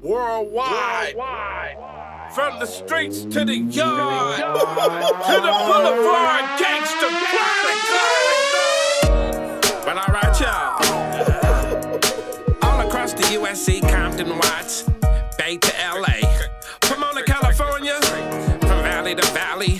Worldwide. From the streets to the yard, to the boulevard, gangsta chronicle. But alright, y'all. All across the USC, Compton, Watts, Bay to LA. Pomona, California, from valley to valley,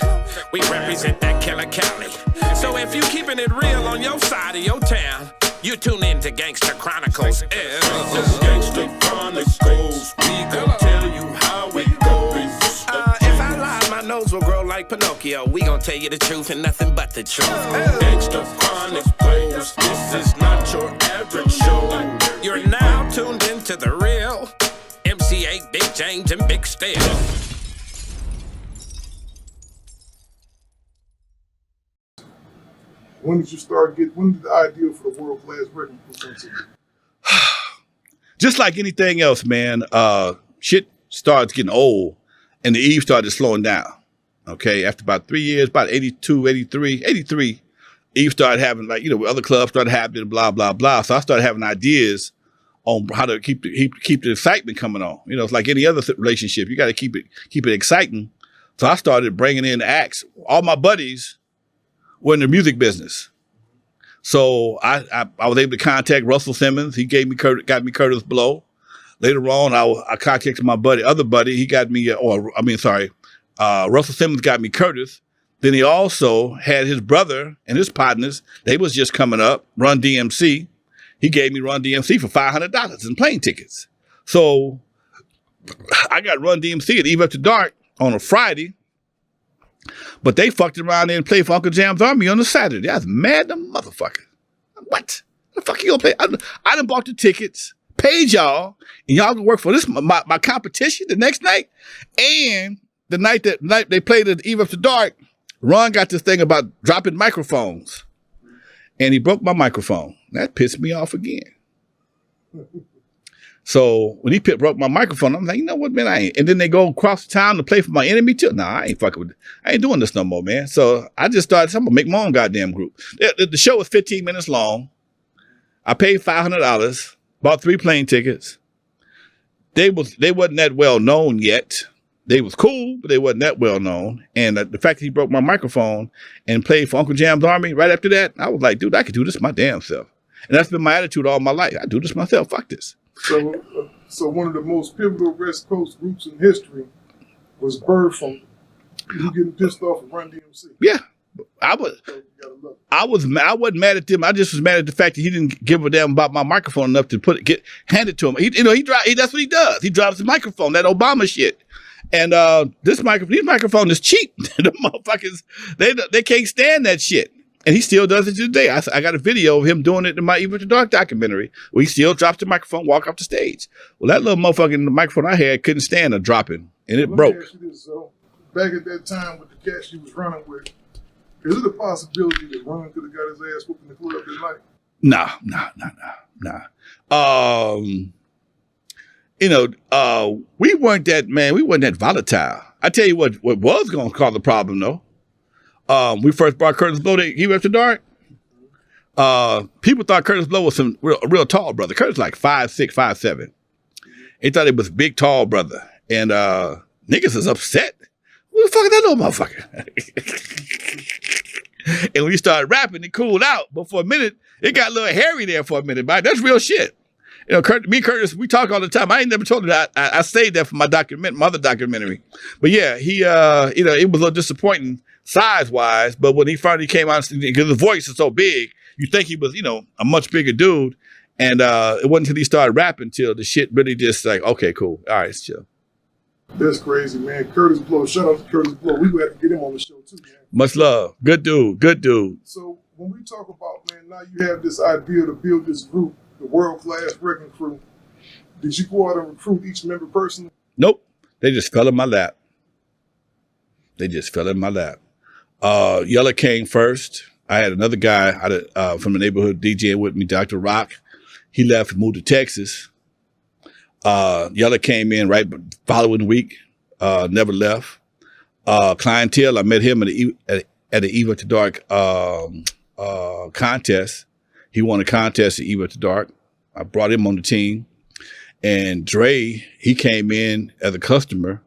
we represent that killer Cali. So if you keeping it real on your side of your town, you tune in to Gangsta Chronicles. Gangsta Chronicles, we gon' tell you how it goes. If I lie, my nose will grow like Pinocchio. We gon' tell you the truth and nothing but the truth. Gangsta Chronicles, this is not your average show. You're now tuned into the real MC8, Big James, and Big Steel. When did you start when did the idea for the world class record come to you? Just like anything else, man, shit starts getting old and the Eve started slowing down. Okay, after about 3 years, about 82, 83, Eve started having, like, other clubs started happening, blah, blah, blah. So I started having ideas on how to keep the excitement coming on. It's like any other relationship. You got to keep it exciting. So I started bringing in acts. All my buddies were in the music business. So I was able to contact Russell Simmons. He got me Curtis Blow. Later on, I contacted my other buddy. He got me, Russell Simmons got me Curtis. Then he also had his brother and his partners. They was just coming up, RUNDMC. He gave me RUNDMC for $500 in plane tickets. So I got RUNDMC at Eve After Dark on a Friday. But they fucked around there and played for Uncle Jam's Army on a Saturday. I was mad the motherfucker. What? The fuck you gonna play? I done bought the tickets, paid y'all, and y'all can work for this my competition the next night. And the night they played at Eve After Dark, Ron got this thing about dropping microphones. And he broke my microphone. That pissed me off again. So when he broke my microphone, I'm like, you know what, man, I ain't. And then they go across the town to play for my enemy too. Nah, I ain't fucking with it. I ain't doing this no more, man. So I just started, I'm gonna make my own goddamn group. The show was 15 minutes long. I paid $500, bought 3 plane tickets. They wasn't that well known yet. They was cool, but they wasn't that well known. And the fact that he broke my microphone and played for Uncle Jam's Army right after that, I was like, dude, I could do this my damn self. And that's been my attitude all my life. I do this myself. Fuck this. So one of the most pivotal West Coast groups in history was birthed from you getting pissed off at Run DMC. Yeah, I wasn't mad at them. I just was mad at the fact that he didn't give a damn about my microphone enough to hand it to him. That's what he does. He drops the microphone, that Obama shit. And these microphone is cheap. The motherfuckers, they can't stand that shit. And he still does it today. I got a video of him doing it in my Eve After Dark documentary where he still drops the microphone, walk off the stage. Well, that little motherfucking microphone I had couldn't stand a dropping, and it broke. Let me ask you this, so back at that time with the cats you was running with, is it a possibility that Ron could have got his ass whooped in the club that night? Nah. We weren't that volatile. I tell you what was going to cause the problem, though. We first brought Curtis Blow to Eve After Dark. People thought Curtis Blow was a real tall brother. Curtis like 5'6", 5'7". They thought he was a big, tall brother. And niggas is upset. Who the fuck is that little motherfucker? And when he started rapping, it cooled out. But for a minute, it got a little hairy there for a minute. But that's real shit. Me and Curtis, we talk all the time. I ain't never told him that. I saved that for my other documentary. But yeah, he, it was a little disappointing size-wise, but when he finally came out, because his voice is so big, you think he was, a much bigger dude. And it wasn't until he started rapping till the shit really just like, okay, cool. All right, it's chill. That's crazy, man. Curtis Blow. Shout out to Curtis Blow. We would have to get him on the show, too, man. Much love. Good dude. So when we talk about, man, now you have this idea to build this group, the world-class wrecking crew. Did you go out and recruit each member personally? Nope. They just fell in my lap. Yella came first. I had another guy from the neighborhood DJing with me, Dr. Rock. He left and moved to Texas. Yella came in right following week, never left. Clientele, I met him at the Eve After Dark contest. He won a contest at Eve After Dark. I brought him on the team. And Dre, he came in as a customer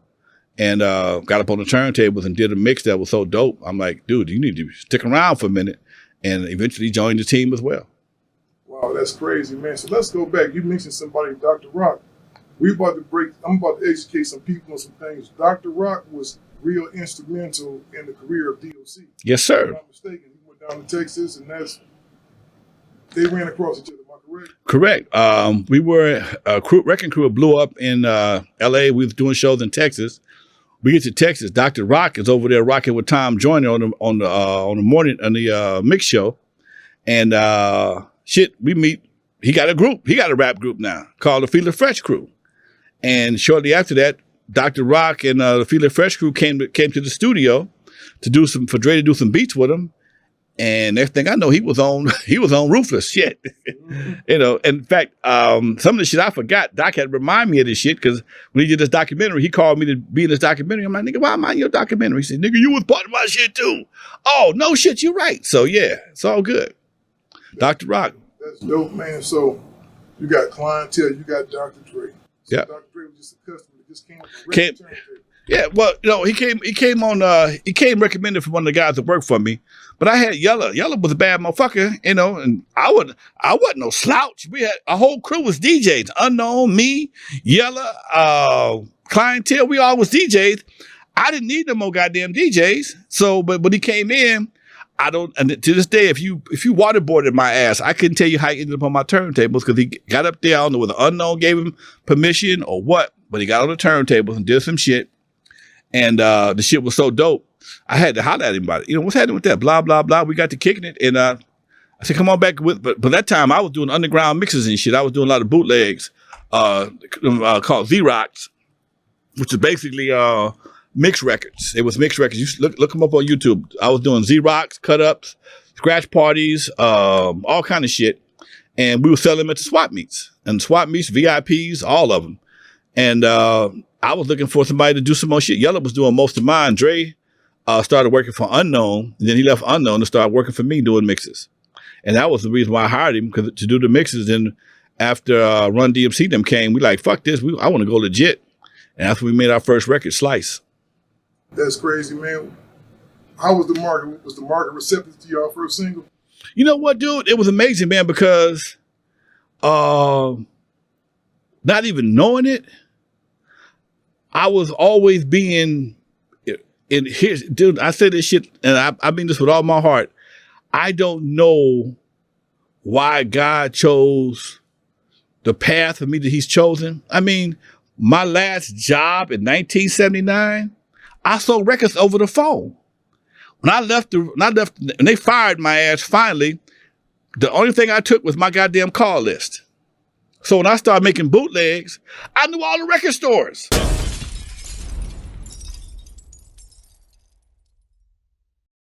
and got up on the turntables and did a mix that was so dope. I'm like, dude, you need to stick around for a minute. And eventually joined the team as well. Wow, that's crazy, man. So let's go back. You mentioned somebody, Dr. Rock. I'm about to educate some people on some things. Dr. Rock was real instrumental in the career of DOC. Yes, sir. If I'm not mistaken. He went down to Texas, and they ran across each other. Am I correct? Correct. We were wrecking crew blew up in LA. We was doing shows in Texas. We get to Texas. Dr. Rock is over there rocking with Tom Joyner on the morning on the mix show, and we meet. He got a group. He got a rap group now called the Feel It Fresh Crew. And shortly after that, Dr. Rock and the Feel It Fresh Crew came to the studio for Dre to do some beats with him. And next thing I know, he was on Ruthless shit. You know, in fact, some of the shit I forgot, Doc had to remind me of this shit because when he did this documentary, he called me to be in this documentary. I'm like, nigga, why am I in your documentary? He said, nigga, you was part of my shit too. Oh, no shit, you're right. So yeah, it's all good. Dr. Rock. That's dope, man. So you got clientele, you got Dr. Dre. So Yeah. Dr. Dre was just a customer that just came on the record turntable. Yeah, well, you know, he came recommended from one of the guys that worked for me. But I had Yella. Yella was a bad motherfucker, you know, and I wasn't no slouch. We had a whole crew was DJs. Unknown, me, Yella, clientele, we all was DJs. I didn't need no more goddamn DJs. So, but when he came in, and to this day, if you waterboarded my ass, I couldn't tell you how he ended up on my turntables because he got up there. I don't know whether Unknown gave him permission or what, but he got on the turntables and did some shit. And the shit was so dope, I had to holler at him about it. You know, what's happening with that? Blah, blah, blah. We got to kicking it. And I said, come on back with, but that time I was doing underground mixes and shit. I was doing a lot of bootlegs called Z-Rocks, which is basically mix records. It was mix records. You should look them up on YouTube. I was doing Z-Rocks, cut-ups, scratch parties, all kind of shit. And we were selling them at the swap meets. And swap meets, VIPs, all of them. And I was looking for somebody to do some more shit. Yella was doing most of mine. Dre started working for Unknown. And then he left Unknown and started working for me doing mixes. And that was the reason why I hired him, because to do the mixes. And after RUNDMC them came, we like, fuck this. I want to go legit. And that's when we made our first record, Slice. That's crazy, man. How was the market? Was the market receptive to your first single? You know what, dude? It was amazing, man, because not even knowing it, I was always being in here. Dude, I say this shit, and I mean this with all my heart. I don't know why God chose the path for me that he's chosen. I mean, my last job in 1979, I sold records over the phone. When they fired my ass finally, the only thing I took was my goddamn call list. So when I started making bootlegs, I knew all the record stores.